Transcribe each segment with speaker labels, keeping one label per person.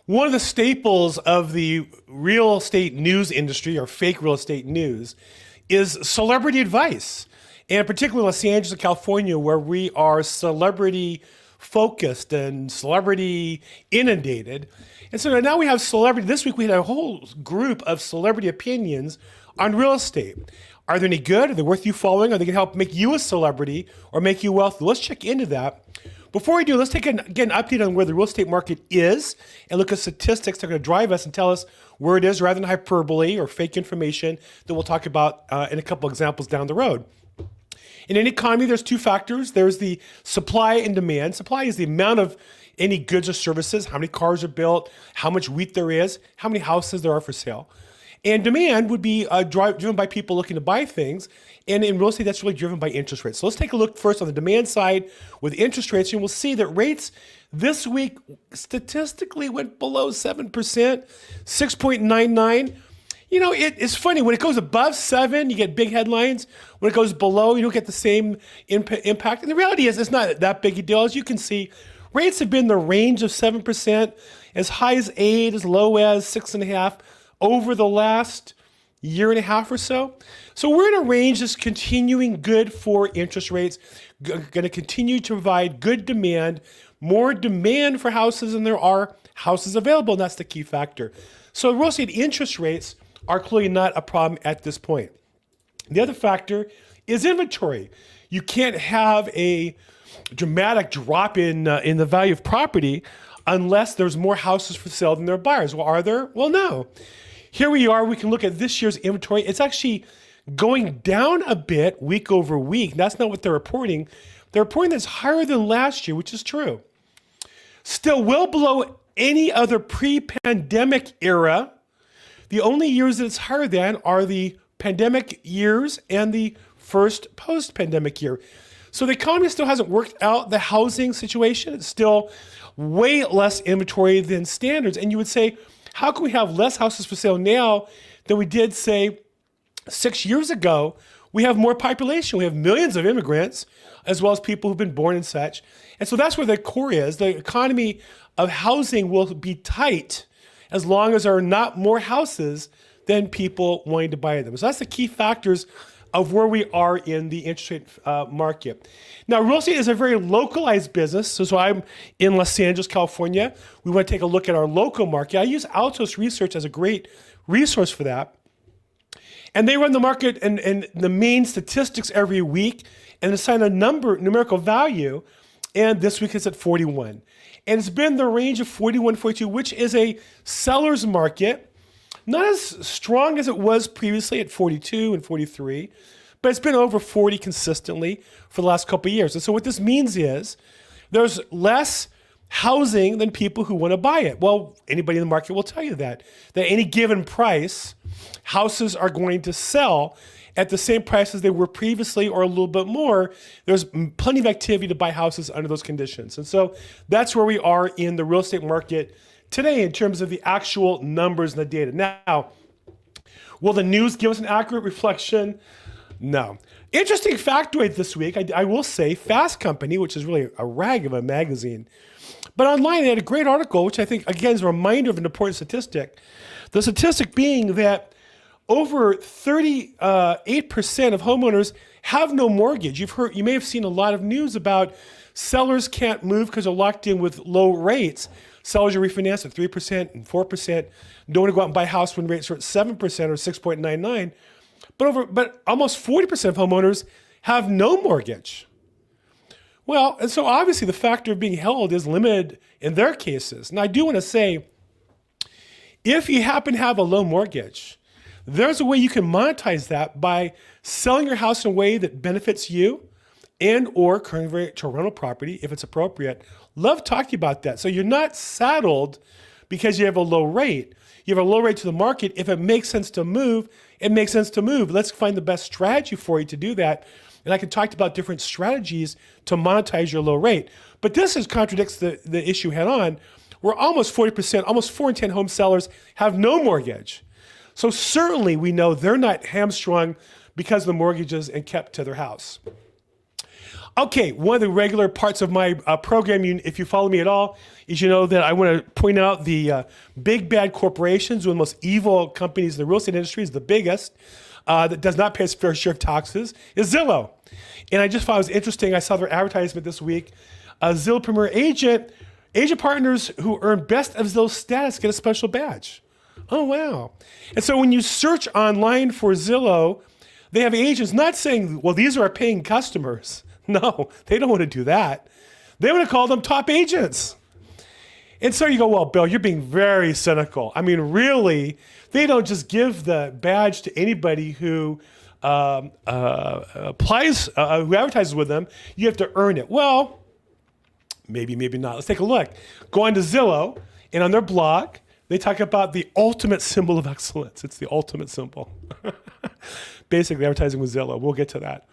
Speaker 1: One of the staples of the real estate news industry, or fake real estate news, is celebrity advice. And particularly Los Angeles and California, where we are celebrity focused and celebrity inundated. And so now we have celebrity. This week we had a whole group of celebrity opinions on real estate. Are they any good? Are they worth you following? Are they going to help make you a celebrity or make you wealthy? Let's check into that. Before we do, let's take an update on where the real estate market is and look at statistics that are going to drive us and tell us where it is rather than hyperbole or fake information that we'll talk about in a couple examples down the road. In an economy, there's two factors. There's the supply and demand. Supply is the amount of any goods or services, how many cars are built, how much wheat there is, how many houses there are for sale. And demand would be driven by people looking to buy things. And in real estate, that's really driven by interest rates. So let's take a look first on the demand side with interest rates. And we'll see that rates this week statistically went below 7%, 6.99. You know, it's funny. When it goes above 7, you get big headlines. When it goes below, you don't get the same impact. And the reality is it's not that big a deal. As you can see, rates have been in the range of 7%, as high as 8, as low as 6.5 over the last year and a half or so. So we're in a range that's continuing good for interest rates, going to continue to provide good demand, more demand for houses than there are houses available, and that's the key factor. So real estate interest rates are clearly not a problem at this point. The other factor is inventory. You can't have a dramatic drop in the value of property unless there's more houses for sale than there are buyers. Well, are there? Well, no. Here we are. We can look at this year's inventory. It's actually going down a bit week over week. That's not what they're reporting. They're reporting that's higher than last year, which is true. Still well below any other pre-pandemic era. The only years that it's higher than are the pandemic years and the first post-pandemic year. So the economy still hasn't worked out the housing situation. It's still way less inventory than standards. And you would say, how can we have less houses for sale now than we did, say, 6 years ago? We have more population. We have millions of immigrants, as well as people who've been born and such. And so that's where the core is. The economy of housing will be tight as long as there are not more houses than people wanting to buy them. So that's the key factors of where we are in the interest rate market. Now, real estate is a very localized business. So I'm in Los Angeles, California. We want to take a look at our local market. I use Altos Research as a great resource for that. And they run the market and the main statistics every week and assign a numerical value. And this week it's at 41. And it's been the range of 41, 42, which is a seller's market. Not as strong as it was previously at 42 and 43, but it's been over 40 consistently for the last couple of years. And so what this means is there's less housing than people who want to buy it. Well, anybody in the market will tell you that any given price, houses are going to sell at the same price as they were previously or a little bit more. There's plenty of activity to buy houses under those conditions. And so that's where we are in the real estate market today in terms of the actual numbers and the data. Now, will the news give us an accurate reflection? No. Interesting factoid this week, I will say, Fast Company, which is really a rag of a magazine, but online they had a great article, which I think, again, is a reminder of an important statistic. The statistic being that over 38% of homeowners have no mortgage. You may have seen a lot of news about sellers can't move because they're locked in with low rates. Sellers are refinanced at 3% and 4%. Don't want to go out and buy a house when rates are at 7% or 6.99. But almost 40% of homeowners have no mortgage. Well, and so obviously the factor of being held is limited in their cases. Now I do want to say, if you happen to have a low mortgage, there's a way you can monetize that by selling your house in a way that benefits you and or convert it to a rental property if it's appropriate. Love talking about that. So you're not saddled because you have a low rate. You have a low rate to the market. If it makes sense to move, it makes sense to move. Let's find the best strategy for you to do that. And I can talk about different strategies to monetize your low rate. But this contradicts the issue head on, where almost 40%, almost 4 in 10 home sellers have no mortgage. So certainly we know they're not hamstrung because of the mortgages and kept to their house. Okay, one of the regular parts of my program, if you follow me at all, is you know that I want to point out the big bad corporations, one of the most evil companies in the real estate industry, is the biggest, that does not pay its fair share of taxes, is Zillow. And I just thought it was interesting. I saw their advertisement this week. Zillow Premier Agent partners who earn Best of Zillow status get a special badge. Oh, wow. And so when you search online for Zillow, they have agents not saying, well, these are our paying customers. No, they don't want to do that. They want to call them top agents. And so you go, well, Bill, you're being very cynical. I mean, really, they don't just give the badge to anybody who applies, who advertises with them. You have to earn it. Well, maybe not. Let's take a look. Go on to Zillow, and on their blog, they talk about the ultimate symbol of excellence. It's the ultimate symbol. Basically, advertising with Zillow. We'll get to that.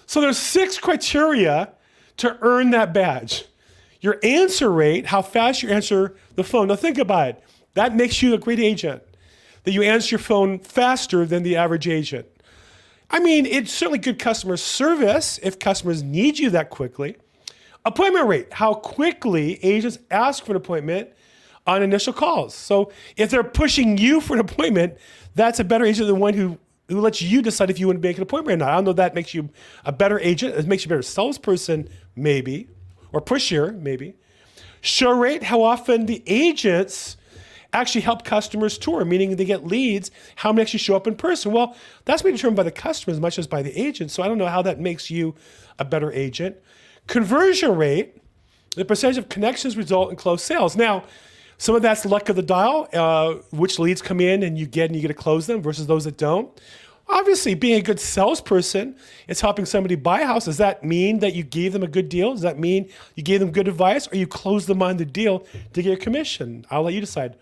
Speaker 1: So there's 6 criteria to earn that badge. Your answer rate, how fast you answer the phone. Now think about it. That makes you a great agent, that you answer your phone faster than the average agent. I mean, it's certainly good customer service if customers need you that quickly. Appointment rate, how quickly agents ask for an appointment on initial calls. So if they're pushing you for an appointment, that's a better agent than one who lets you decide if you want to make an appointment or not. I don't know if that makes you a better agent. It makes you a better salesperson, maybe, or pusher, maybe. Show rate, how often the agents actually help customers tour, meaning they get leads, how many actually show up in person. Well, that's being determined by the customer as much as by the agent, so I don't know how that makes you a better agent. Conversion rate, the percentage of connections result in closed sales. Now, some of that's luck of the dial, which leads come in and you get to close them versus those that don't. Obviously, being a good salesperson is helping somebody buy a house. Does that mean that you gave them a good deal? Does that mean you gave them good advice or you closed them on the deal to get a commission? I'll let you decide.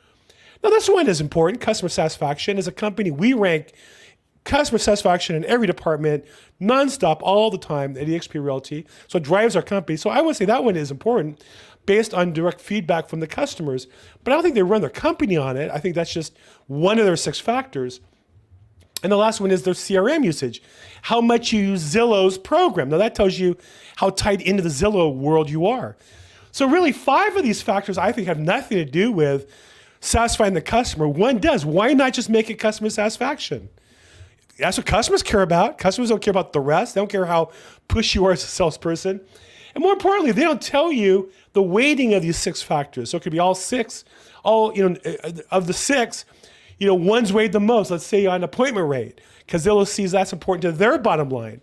Speaker 1: Now, this one is important, customer satisfaction. As a company, we rank customer satisfaction in every department, nonstop, all the time at eXp Realty. So it drives our company. So I would say that one is important based on direct feedback from the customers. But I don't think they run their company on it. I think that's just one of their 6 factors. And the last one is their CRM usage, how much you use Zillow's program. Now that tells you how tied into the Zillow world you are. So really 5 of these factors I think have nothing to do with satisfying the customer. One does. Why not just make it customer satisfaction? That's what customers care about. Customers don't care about the rest. They don't care how pushy you are as a salesperson. And more importantly, they don't tell you the weighting of these 6 factors. So it could be all 6, of the 6, one's weighed the most, let's say on appointment rate, because Zillow sees that's important to their bottom line,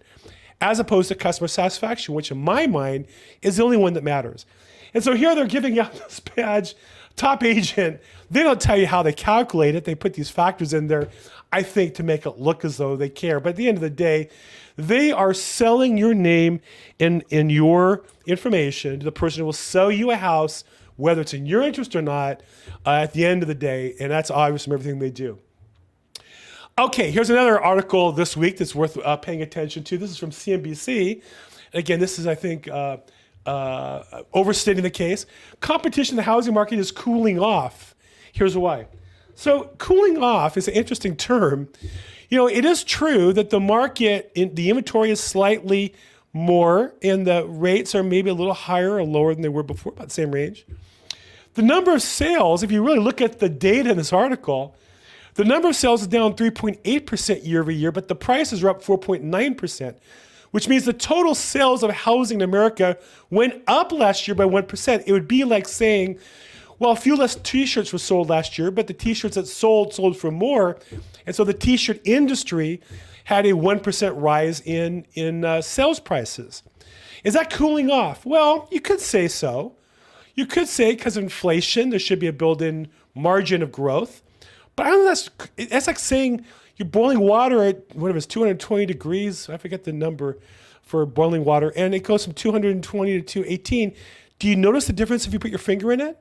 Speaker 1: as opposed to customer satisfaction, which in my mind is the only one that matters. And so here they're giving out this badge, top agent. They don't tell you how they calculate it. They put these factors in there, I think, to make it look as though they care. But at the end of the day, they are selling your name in your information to the person who will sell you a house, whether it's in your interest or not, at the end of the day. And that's obvious from everything they do. Okay, here's another article this week that's worth paying attention to. This is from CNBC. Again, this is, I think, overstating the case. Competition in the housing market is cooling off. Here's why. So cooling off is an interesting term. It is true that the market, the inventory is slightly more and the rates are maybe a little higher or lower than they were before, about the same range. The number of sales, if you really look at the data in this article, the number of sales is down 3.8% year over year, but the prices are up 4.9%, which means the total sales of housing in America went up last year by 1%. It would be like saying, well, a few less t-shirts were sold last year, but the t-shirts that sold for more. And so the t-shirt industry had a 1% rise in sales prices. Is that cooling off? Well, you could say so. You could say because of inflation, there should be a built-in margin of growth. But I don't know, that's like saying you're boiling water at, whatever it's 220 degrees. I forget the number for boiling water. And it goes from 220 to 218. Do you notice the difference if you put your finger in it?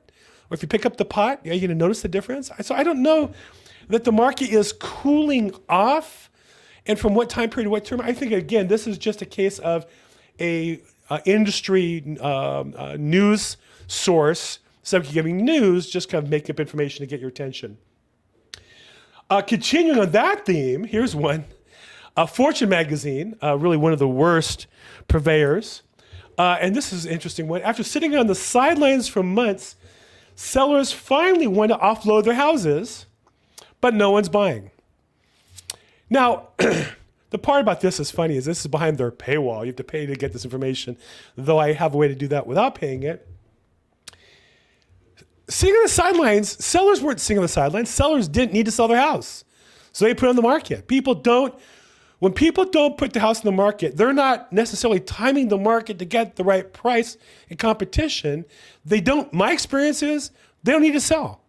Speaker 1: Or if you pick up the pot, are you going to notice the difference? So I don't know that the market is cooling off. And from what time period to what term? I think, again, this is just a case of a industry news source. So giving news, just kind of make up information to get your attention. Continuing on that theme, here's one. Fortune magazine, really one of the worst purveyors, And this is an interesting one. After sitting on the sidelines for months, sellers finally want to offload their houses, but no one's buying. Now, the part about this is funny is this is behind their paywall. You have to pay to get this information, though I have a way to do that without paying it. Sitting on the sidelines, sellers weren't sitting on the sidelines. Sellers didn't need to sell their house. So they put it on the market. When people don't put the house in the market, they're not necessarily timing the market to get the right price in competition. My experience is they don't need to sell.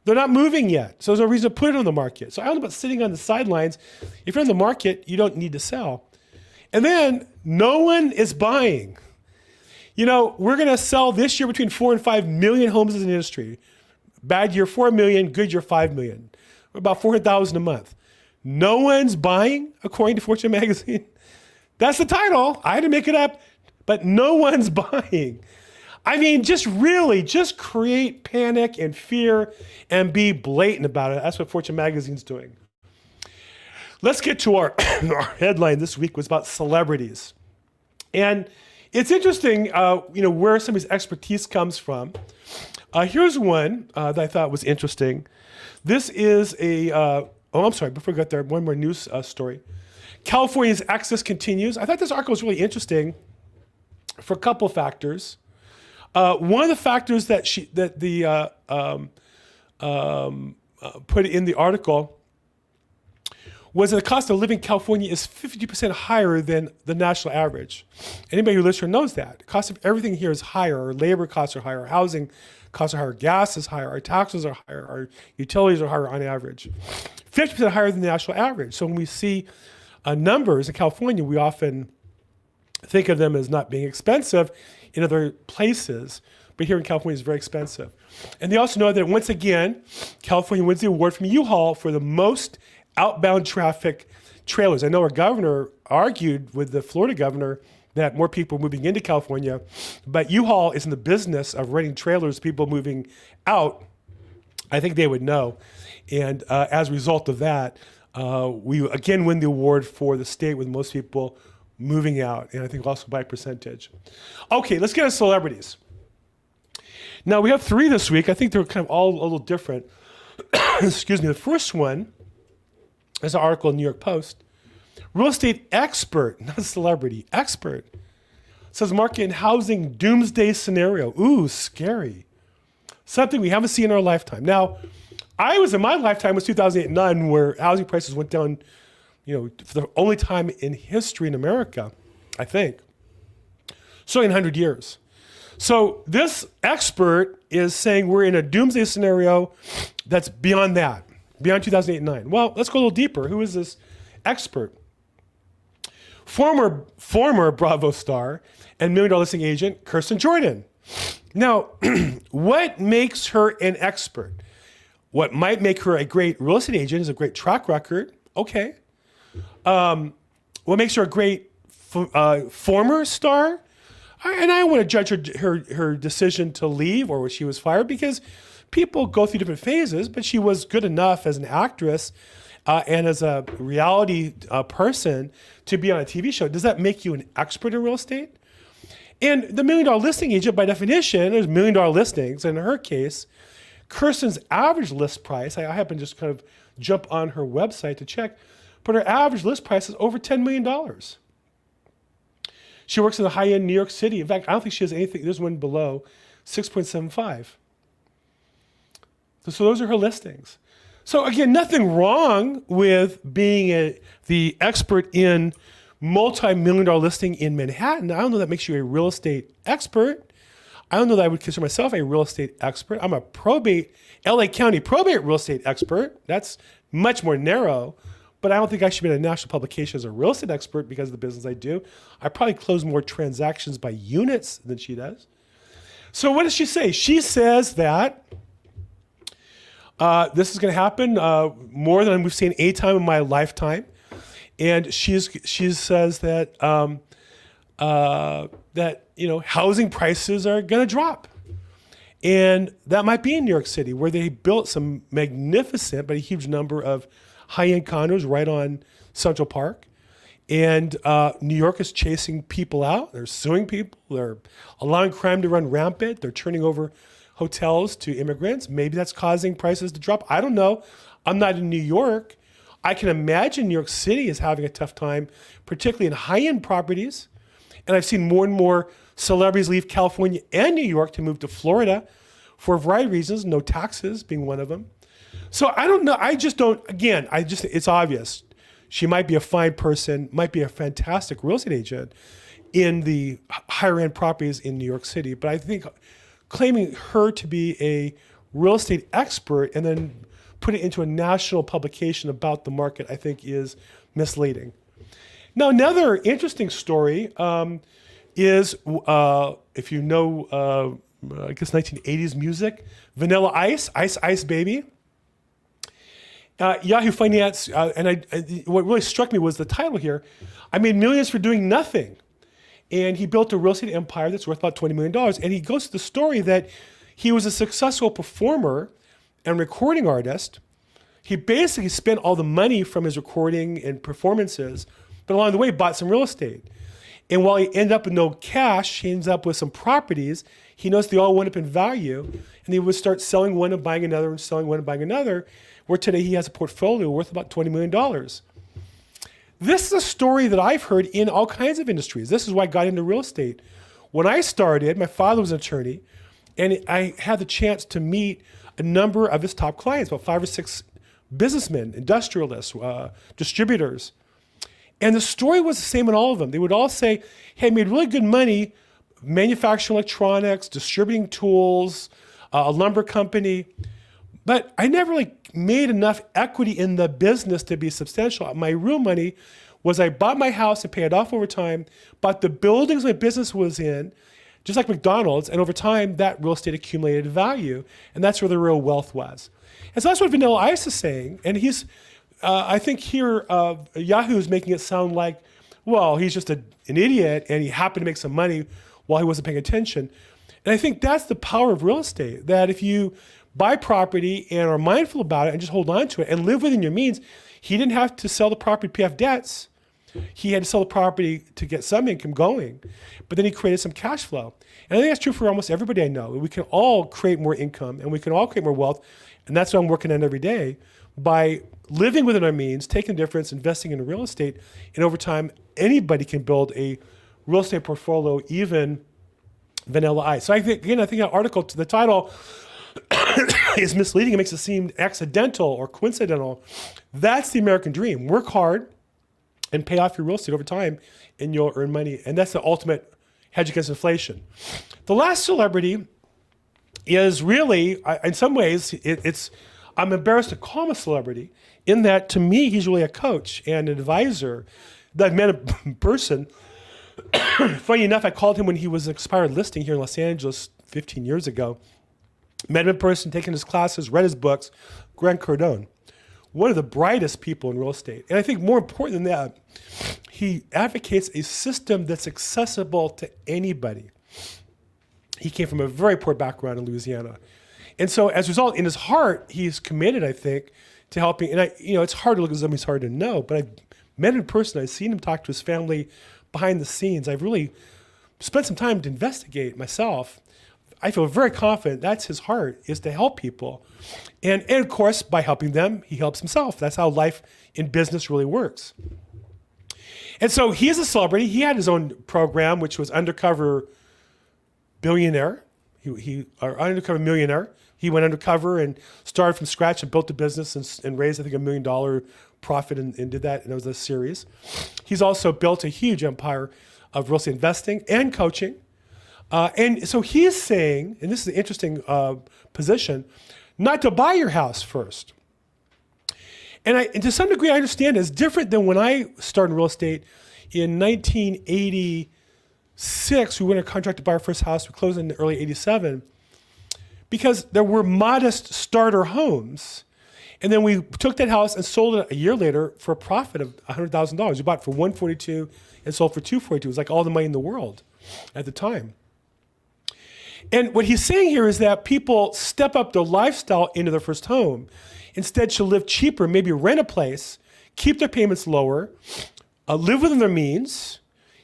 Speaker 1: They're not moving yet. So there's no reason to put it on the market. So I don't know about sitting on the sidelines. If you're in the market, you don't need to sell. And then no one is buying. We're going to sell this year between 4 and 5 million homes as an industry. Bad year, 4 million. Good year, 5 million. About 400,000 a month. No one's buying, according to Fortune magazine. That's the title. I had to make it up, but no one's buying. I mean, just create panic and fear and be blatant about it. That's what Fortune magazine's doing. Let's get to our headline this week was about celebrities. And it's interesting, where somebody's expertise comes from. Here's one that I thought was interesting. This is before we get there, one more news story. California's excess continues. I thought this article was really interesting for a couple factors. One of the factors that put in the article was that the cost of living in California is 50% higher than the national average. Anybody who lives here knows that. The cost of everything here is higher. Our labor costs are higher. Our housing costs are higher. Gas is higher. Our taxes are higher. Our utilities are higher on average. 50% higher than the national average. So when we see numbers in California, we often think of them as not being expensive in other places. But here in California, it's very expensive. And they also know that once again, California wins the award from U-Haul for the most outbound traffic trailers. I know our governor argued with the Florida governor that more people are moving into California, but U-Haul is in the business of renting trailers, people moving out. I think they would know. And as a result of that, we again win the award for the state with most people moving out, and I think also by percentage. Okay, let's get to celebrities. Now, we have 3 this week. I think they're kind of all a little different. Excuse me. The first one is an article in New York Post. Real estate expert, not celebrity, expert, says market and housing doomsday scenario. Ooh, scary. Something we haven't seen in our lifetime. Now, in my lifetime was 2008 and 2009, where housing prices went down, for the only time in history in America, I think. So in 100 years. So this expert is saying we're in a doomsday scenario that's beyond that, beyond 2008 and 2009. Well, let's go a little deeper. Who is this expert? Former Bravo star and $1 Million Listing agent, Kirsten Jordan. Now, what makes her an expert? What might make her a great real estate agent is a great track record. Okay. What makes her a great former star? And I don't want to judge her decision to leave or when she was fired, because people go through different phases, but she was good enough as an actress and as a reality person to be on a TV show. Does that make you an expert in real estate? And the $1 Million Listing agent, by definition, there's $1 million listings. And in her case, Kirsten's average list price, I happen to just kind of jump on her website to check, but her average list price is over $10 million. She works in the high-end New York City. In fact, I don't think she has anything. There's one below, 6.75. So those are her listings. So again, nothing wrong with being the expert in multi-million-dollar listing in Manhattan. I don't know that makes you a real estate expert. I don't know that I would consider myself a real estate expert. I'm a LA County probate real estate expert. That's much more narrow. But I don't think I should be in a national publication as a real estate expert because of the business I do. I probably close more transactions by units than she does. So what does she say? She says that this is going to happen more than we've seen any time in my lifetime. And she says that housing prices are going to drop. And that might be in New York City, where they built some magnificent but a huge number of high-end condos right on Central Park. And New York is chasing people out. They're suing people. They're allowing crime to run rampant. They're turning over hotels to immigrants. Maybe that's causing prices to drop. I don't know. I'm not in New York. I can imagine New York City is having a tough time, particularly in high-end properties. And I've seen more and more celebrities leave California and New York to move to Florida for a variety of reasons, no taxes being one of them. So I don't know. I just don't, again, it's obvious. She might be a fine person, might be a fantastic real estate agent in the higher end properties in New York City. But I think claiming her to be a real estate expert and then put it into a national publication about the market, I think is misleading. Now, another interesting story is, if you know, I guess 1980s music, Vanilla Ice, Ice Ice Baby. Yahoo Finance, what really struck me was the title here. I made millions for doing nothing. And he built a real estate empire that's worth about $20 million. And he goes to the story that he was a successful performer and recording artist. He basically spent all the money from his recording and performances, but along the way bought some real estate. And while he ended up with no cash, he ends up with some properties. He knows they all went up in value, and he would start selling one and buying another and selling one and buying another, where today he has a portfolio worth about $20 million. This is a story that I've heard in all kinds of industries. This is why I got into real estate. When I started, my father was an attorney, and I had the chance to meet a number of his top clients, about 5 or 6 businessmen, industrialists, distributors. And the story was the same in all of them. They would all say, hey, I made really good money manufacturing electronics, distributing tools, a lumber company, but I never made enough equity in the business to be substantial. My real money was I bought my house and paid it off over time, bought the buildings my business was in, just like McDonald's, and over time that real estate accumulated value, and that's where the real wealth was. And so that's what Vanilla Ice is saying, and he's, I think here Yahoo is making it sound like, well, he's just an idiot and he happened to make some money while he wasn't paying attention. And I think that's the power of real estate, that if you buy property and are mindful about it and just hold on to it and live within your means. He didn't have to sell the property to pay off debts. He had to sell the property to get some income going, but then he created some cash flow. And I think that's true for almost everybody I know. We can all create more income and we can all create more wealth. And that's what I'm working on every day by living within our means, taking the difference, investing in real estate. And over time, anybody can build a real estate portfolio, even Vanilla Ice. So I think that article, to the title, is misleading. It makes it seem accidental or coincidental. That's the American dream. Work hard and pay off your real estate over time, and you'll earn money. And that's the ultimate hedge against inflation. The last celebrity is really, in some ways, I'm embarrassed to call him a celebrity, in that to me, he's really a coach and an advisor that I've met in person. Funny enough, I called him when he was an expired listing here in Los Angeles 15 years ago. Met him in person, taken his classes, read his books. Grant Cardone, one of the brightest people in real estate. And I think more important than that, he advocates a system that's accessible to anybody. He came from a very poor background in Louisiana. And so as a result, in his heart, he's committed, I think, to helping. And it's hard to look at something, it's hard to know, but I've met him in person. I've seen him talk to his family behind the scenes. I've really spent some time to investigate myself. I feel very confident that's his heart, is to help people. And of course, by helping them, he helps himself. That's how life in business really works. And so he is a celebrity. He had his own program, which was Undercover Billionaire. Or Undercover Millionaire. He went undercover and started from scratch and built a business and raised, I think, $1 million profit and did that. And it was a series. He's also built a huge empire of real estate investing and coaching. And so he is saying, and this is an interesting position, not to buy your house first. And to some degree, I understand it's different than when I started in real estate in 1986. We went on contract to buy our first house. We closed in early 87 because there were modest starter homes. And then we took that house and sold it a year later for a profit of $100,000. We bought it for $142 and sold for $242. It was like all the money in the world at the time. And what he's saying here is that people step up their lifestyle into their first home. Instead, should live cheaper, maybe rent a place, keep their payments lower, live within their means,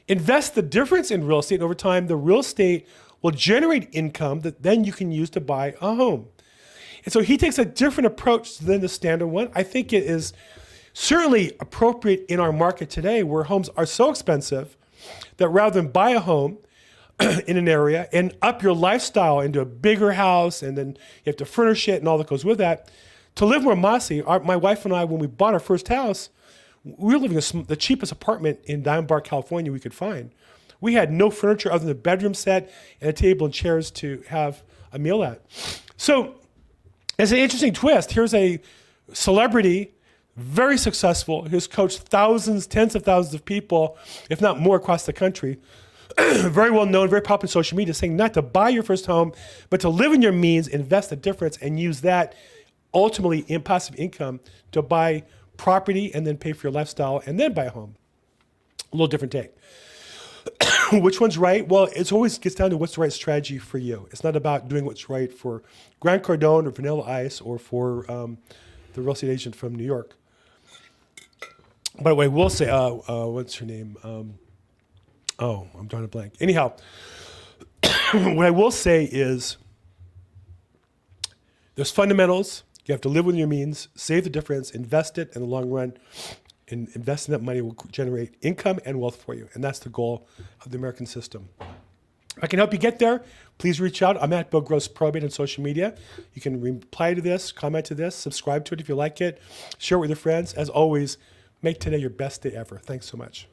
Speaker 1: invest the difference in real estate. And over time, the real estate will generate income that then you can use to buy a home. And so he takes a different approach than the standard one. I think it is certainly appropriate in our market today where homes are so expensive that rather than buy a home in an area and up your lifestyle into a bigger house and then you have to furnish it and all that goes with that, to live more modestly, my wife and I, when we bought our first house, we were living in the cheapest apartment in Diamond Bar, California we could find. We had no furniture other than a bedroom set and a table and chairs to have a meal at. So as an interesting twist, here's a celebrity, very successful, who's coached thousands, tens of thousands of people, if not more across the country, very well known, very popular on social media, saying not to buy your first home, but to live in your means, invest the difference, and use that ultimately in passive income to buy property and then pay for your lifestyle and then buy a home. A little different take. Which one's right? Well, it always gets down to what's the right strategy for you. It's not about doing what's right for Grant Cardone or Vanilla Ice or for the real estate agent from New York. By the way, we'll say, what's her name? I'm drawing a blank. Anyhow, what I will say is there's fundamentals. You have to live within your means, save the difference, invest it in the long run, and invest in that money will generate income and wealth for you. And that's the goal of the American system. If I can help you get there, please reach out. I'm at Bill Gross Probate on social media. You can reply to this, comment to this, subscribe to it if you like it, share it with your friends. As always, make today your best day ever. Thanks so much.